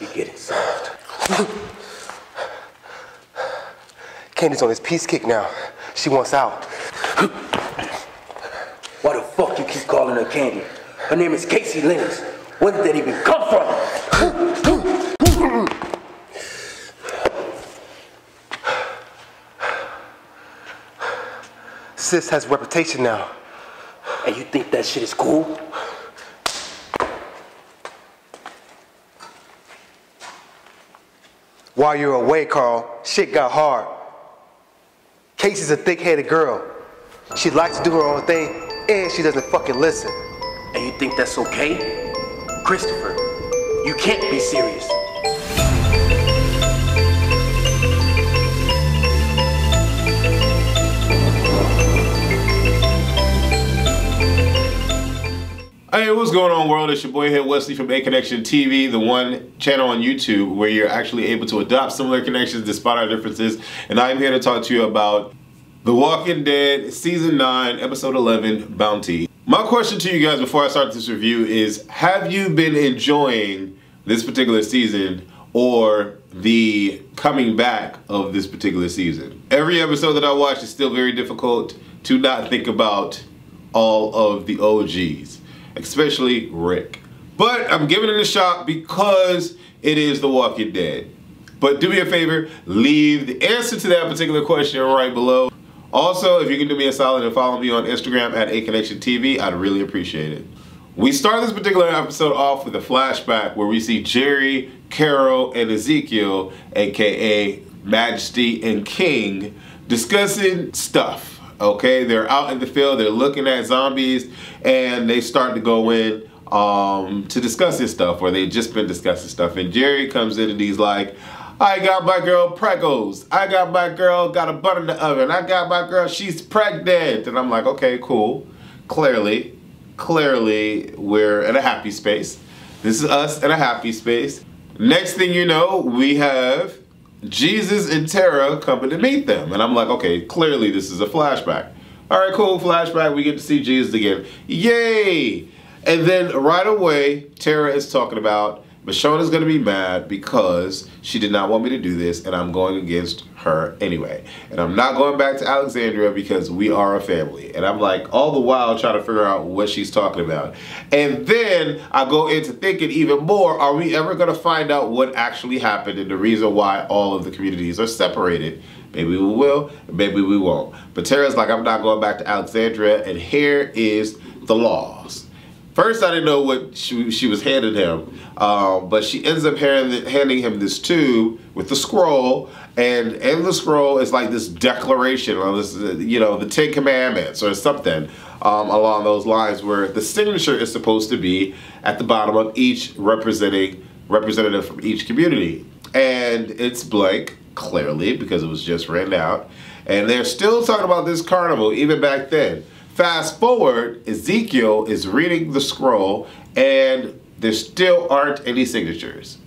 You're getting soft. Candy's on this peace kick now. She wants out. Why the fuck you keep calling her Candy? Her name is Casey Lennox. Where did that even come from? Sis has a reputation now. And you think that shit is cool? While you're away, Carl, shit got hard. Casey's a thick-headed girl. She likes to do her own thing, and she doesn't fucking listen. And you think that's okay? Christopher, you can't be serious. Hey, what's going on, world? It's your boy here, Wesley from A-Connection TV, the one channel on YouTube where you're actually able to adopt similar connections despite our differences. And I'm here to talk to you about The Walking Dead Season 9, Episode 11, Bounty. My question to you guys before I start this review is, have you been enjoying this particular season or the coming back of this particular season? Every episode that I watch is still very difficult to not think about all of the OGs. Especially Rick. But I'm giving it a shot because it is The Walking Dead. But do me a favor, leave the answer to that particular question right below. Also, if you can do me a solid and follow me on Instagram at A-Connection TV, I'd really appreciate it. We start this particular episode off with a flashback where we see Jerry, Carol, and Ezekiel, aka Majesty and King, discussing stuff. Okay, they're out in the field, they're looking at zombies, and they start to go in to discuss this stuff, or they've just been discussing stuff. And Jerry comes in and he's like, I got my girl pregos. I got my girl got a bun in the oven. I got my girl, she's pregnant. And I'm like, okay, cool. Clearly, we're in a happy space. This is us in a happy space. Next thing you know, we have Jesus and Tara coming to meet them. And I'm like, okay, clearly this is a flashback. All right, cool, flashback. We get to see Jesus again. Yay! And then right away, Tara is talking about Michonne's going to be mad because she did not want me to do this, and I'm going against her anyway. And I'm not going back to Alexandria because we are a family. And I'm like, all the while trying to figure out what she's talking about. And then I go into thinking even more, are we ever going to find out what actually happened and the reason why all of the communities are separated? Maybe we will, maybe we won't. But Tara's like, I'm not going back to Alexandria, and here is the laws. First, I didn't know what she was handing him, but she ends up handing him this tube with the scroll, and in the scroll is like this declaration, or this, you know, the 10 Commandments or something along those lines, where the signature is supposed to be at the bottom of each representative from each community, and it's blank, clearly, because it was just written out, and they're still talking about this carnival even back then. Fast forward, Ezekiel is reading the scroll and there still aren't any signatures.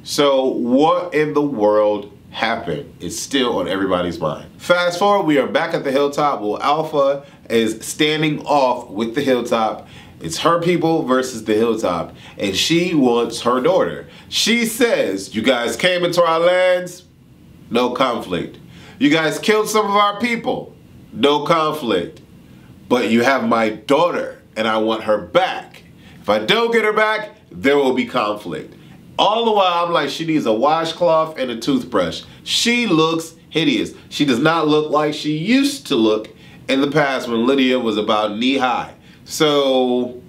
So what in the world happened? It's still on everybody's mind. Fast forward, we are back at the hilltop. Well, Alpha is standing off with the hilltop. It's her people versus the hilltop, and she wants her daughter. She says, you guys came into our lands, no conflict. You guys killed some of our people, no conflict. But you have my daughter, and I want her back. If I don't get her back, there will be conflict. All the while, I'm like, she needs a washcloth and a toothbrush. She looks hideous. She does not look like she used to look in the past when Lydia was about knee-high. So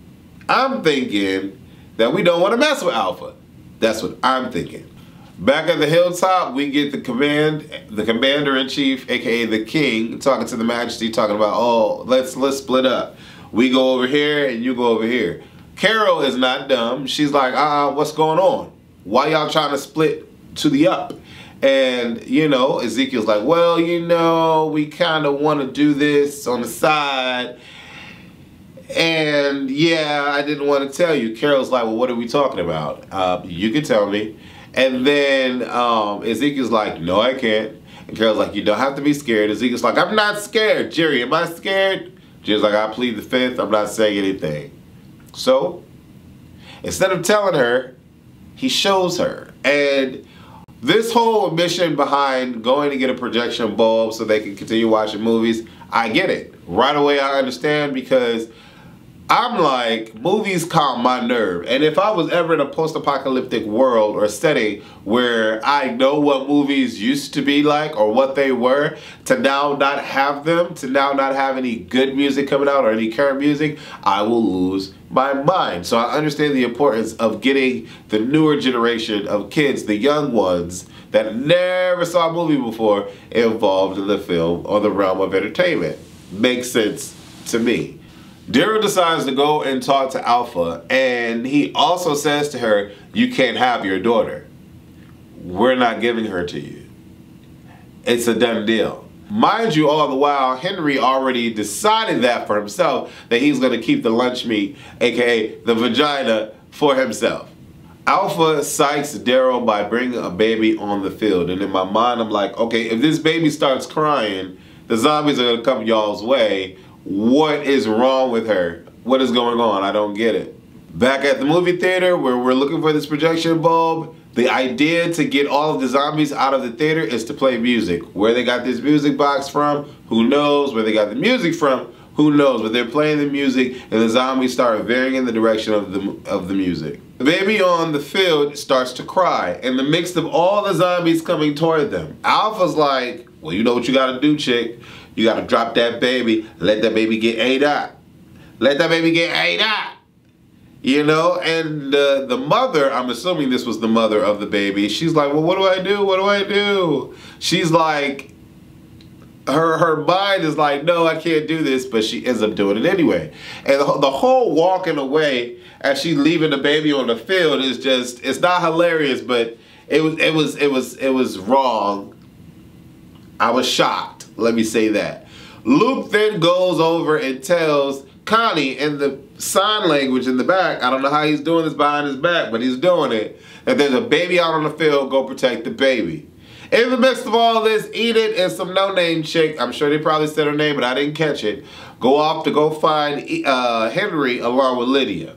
I'm thinking that we don't want to mess with Alpha. That's what I'm thinking. Back at the hilltop, we get the commander-in-chief, aka the king, talking to the Majesty, talking about, oh, let's split up. We go over here and you go over here. Carol is not dumb. She's like, what's going on? Why y'all trying to split to the up? And, you know, Ezekiel's like, well, you know, we kind of want to do this on the side. And yeah, I didn't want to tell you. Carol's like, well, what are we talking about? You can tell me. And then Ezekiel's like, no, I can't. And Carol's like, you don't have to be scared. Ezekiel's like, I'm not scared. Jerry, am I scared? Jerry's like, I plead the fifth. I'm not saying anything. So instead of telling her He shows her. And this whole mission behind going to get a projection bulb so they can continue watching movies, I get it. Right away I understand, because I'm like, movies calm my nerve. And if I was ever in a post-apocalyptic world or setting where I know what movies used to be like or what they were, to now not have them, to now not have any good music coming out or any current music, I will lose my mind. So I understand the importance of getting the newer generation of kids, the young ones that never saw a movie before, involved in the film or the realm of entertainment. Makes sense to me. Daryl decides to go and talk to Alpha, and he also says to her, you can't have your daughter. We're not giving her to you. It's a done deal. Mind you, all the while, Henry already decided that for himself, that he's going to keep the lunch meat, aka the vagina, for himself. Alpha psychs Daryl by bringing a baby on the field, and in my mind I'm like, okay, if this baby starts crying, the zombies are going to come y'all's way. What is wrong with her? What is going on? I don't get it. Back at the movie theater where we're looking for this projection bulb, the idea to get all of the zombies out of the theater is to play music. Where they got this music box from, who knows? Where they got the music from, who knows? But they're playing the music and the zombies start varying in the direction of the music. The baby on the field starts to cry in the midst of all the zombies coming toward them. Alpha's like, well, you know what you gotta do, chick. You gotta drop that baby, let that baby get ate out. Let that baby get ate out. You know, and the mother, I'm assuming this was the mother of the baby, she's like, well, what do I do? What do I do? She's like, her mind is like, no, I can't do this, but she ends up doing it anyway. And the whole walking away as she's leaving the baby on the field is just, it's not hilarious, but it was wrong. I was shocked. Let me say that. Luke then goes over and tells Connie in the sign language in the back, I don't know how he's doing this behind his back, but he's doing it, that there's a baby out on the field, go protect the baby. In the midst of all this, Enid and some no-name chick, I'm sure they probably said her name, but I didn't catch it, go off to go find Henry along with Lydia.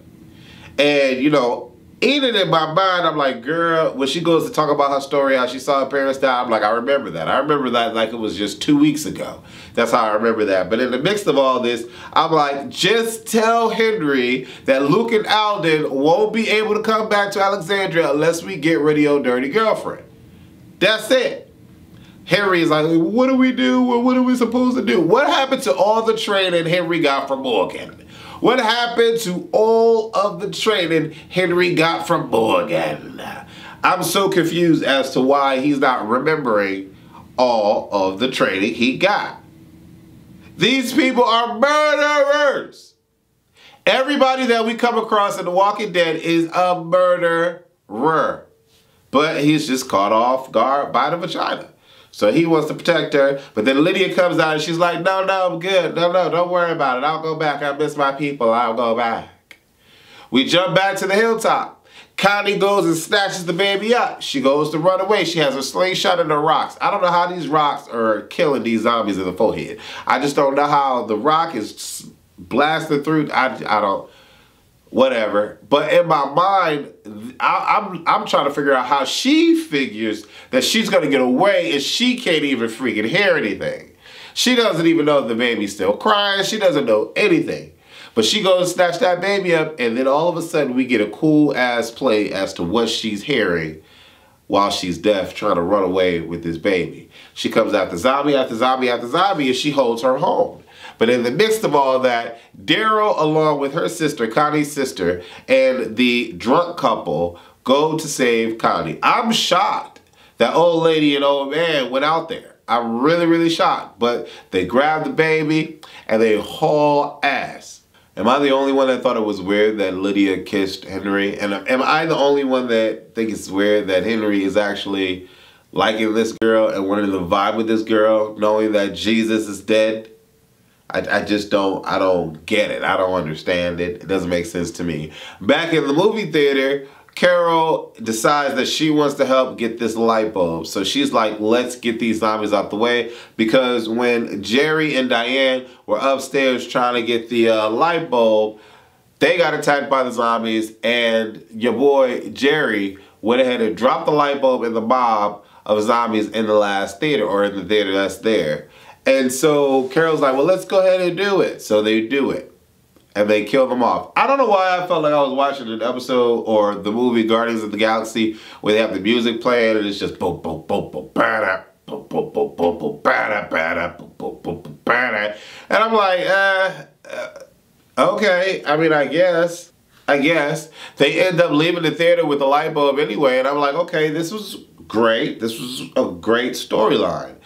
And, you know, Enid in my mind, I'm like, girl, when she goes to talk about her story, how she saw her parents die, I'm like, I remember that. I remember that like it was just 2 weeks ago. That's how I remember that. But in the midst of all this, I'm like, just tell Henry that Luke and Alden won't be able to come back to Alexandria unless we get rid of your dirty girlfriend. That's it. Henry is like, what do we do? What are we supposed to do? What happened to all the training Henry got from Morgan? What happened to all of the training Henry got from Morgan? I'm so confused as to why he's not remembering all of the training he got. These people are murderers. Everybody that we come across in The Walking Dead is a murderer. But he's just caught off guard by the vagina. So he wants to protect her, but then Lydia comes out and she's like, no, I'm good. No, don't worry about it. I'll go back. I miss my people. I'll go back. We jump back to the hilltop. Connie goes and snatches the baby up. She goes to run away. She has her slingshot and her rocks. I don't know how these rocks are killing these zombies in the forehead. I just don't know how the rock is blasting through. I don't... Whatever. But in my mind, I'm trying to figure out how she figures that she's going to get away and she can't even freaking hear anything. She doesn't even know the baby's still crying. She doesn't know anything. But she goes and snatch that baby up, and then all of a sudden we get a cool-ass play as to what she's hearing while she's deaf, trying to run away with this baby. She comes after zombie after zombie after zombie, and she holds her home. But in the midst of all that, Daryl, along with her sister, Connie's sister, and the drunk couple go to save Connie. I'm shocked that old lady and old man went out there. I'm really, really shocked. But they grab the baby and they haul ass. Am I the only one that thought it was weird that Lydia kissed Henry? And am I the only one that thinks it's weird that Henry is actually liking this girl and wanting to vibe with this girl, knowing that Jesus is dead? I just don't get it. I don't understand it. It doesn't make sense to me. Back in the movie theater, Carol decides that she wants to help get this light bulb. So she's like, let's get these zombies out the way. Because when Jerry and Diane were upstairs trying to get the light bulb, they got attacked by the zombies. And your boy Jerry went ahead and dropped the light bulb in the mob of zombies in the last theater, or in the theater that's there. And so Carol's like, well, let's go ahead and do it. So they do it. And they kill them off. I don't know why I felt like I was watching an episode or the movie Guardians of the Galaxy where they have the music playing and it's just boom, boom, boom, boom, ba-da, boom, boom, boom, boom, boom, ba-da, ba-da, boom, boom, boom, boom, ba-da. And I'm like, okay. I mean, I guess. They end up leaving the theater with the light bulb anyway. And I'm like, okay, this was great. This was a great storyline.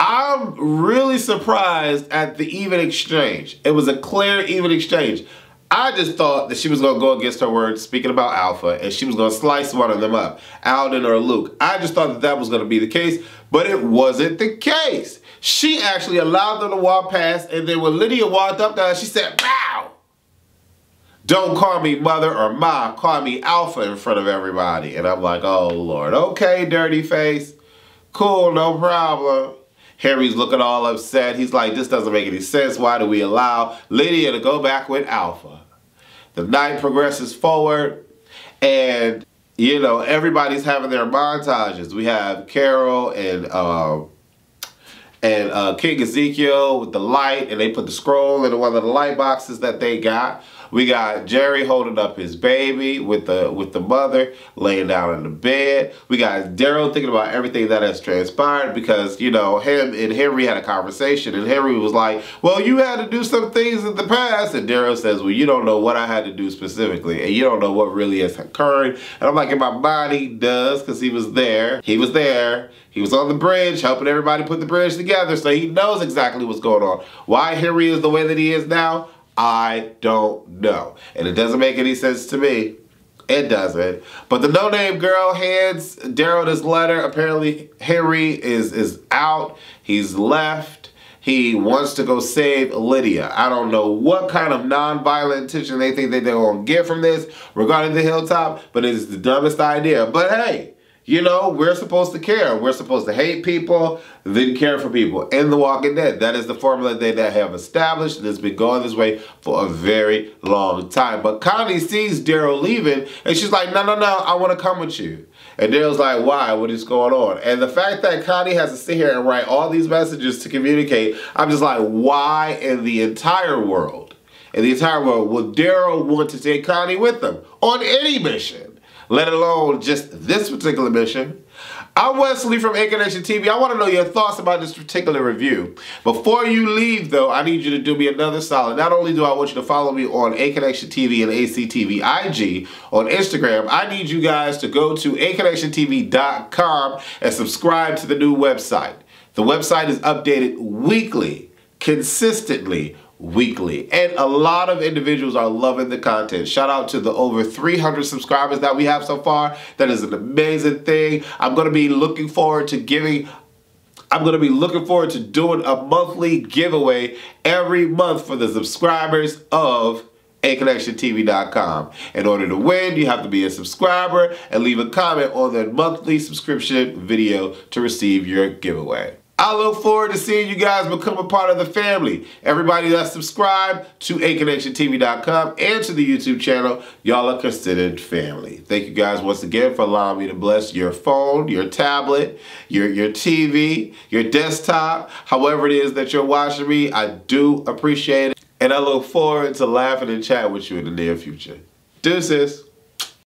I'm really surprised at the even exchange. It was a clear, even exchange. I just thought that she was going to go against her word, speaking about Alpha, and she was going to slice one of them up, Alden or Luke. I just thought that that was going to be the case, but it wasn't the case. She actually allowed them to walk past, and then when Lydia walked up to her, she said, "Wow! Don't call me mother or ma, call me Alpha in front of everybody." And I'm like, oh, Lord. Okay, dirty face. Cool, no problem. Harry's looking all upset. He's like, this doesn't make any sense. Why do we allow Lydia to go back with Alpha? The night progresses forward, and, you know, everybody's having their montages. We have Carol and King Ezekiel with the light, and they put the scroll into one of the light boxes that they got. We got Jerry holding up his baby with the mother laying down in the bed. We got Daryl thinking about everything that has transpired because, you know, him and Henry had a conversation, and Henry was like, well, you had to do some things in the past. And Daryl says, well, you don't know what I had to do specifically, and you don't know what really has occurred. And I'm like, in my mind, he does, because he was there. He was there. He was on the bridge helping everybody put the bridge together, so he knows exactly what's going on. Why Henry is the way that he is now, I don't know. And it doesn't make any sense to me. It doesn't. But the no-name girl hands Daryl this letter. Apparently Henry is out. He's left. He wants to go save Lydia. I don't know what kind of non-violent intention they think that they're going to get from this regarding the hilltop, but it is the dumbest idea. But hey, you know, we're supposed to care. We're supposed to hate people, then care for people. In The Walking Dead, that is the formula they have established, and it's been going this way for a very long time. But Connie sees Daryl leaving, and she's like, no, I want to come with you. And Daryl's like, why? What is going on? And the fact that Connie has to sit here and write all these messages to communicate, I'm just like, why in the entire world, would Daryl want to take Connie with them on any mission? Let alone just this particular mission. I'm Wesley from A Connection TV. I want to know your thoughts about this particular review. Before you leave, though, I need you to do me another solid. Not only do I want you to follow me on A Connection TV and ACTV IG on Instagram, I need you guys to go to aconnectiontv.com and subscribe to the new website. The website is updated weekly, consistently, weekly, and a lot of individuals are loving the content. Shout out to the over 300 subscribers that we have so far. That is an amazing thing. I'm going to be looking forward to doing a monthly giveaway every month for the subscribers of aconnectiontv.com. In order to win, you have to be a subscriber and leave a comment on the monthly subscription video to receive your giveaway. I look forward to seeing you guys become a part of the family. Everybody that's subscribed to aconnectiontv.com and to the YouTube channel, y'all are considered family. Thank you guys once again for allowing me to bless your phone, your tablet, your TV, your desktop, however it is that you're watching me. I do appreciate it. And I look forward to laughing and chatting with you in the near future. Deuces.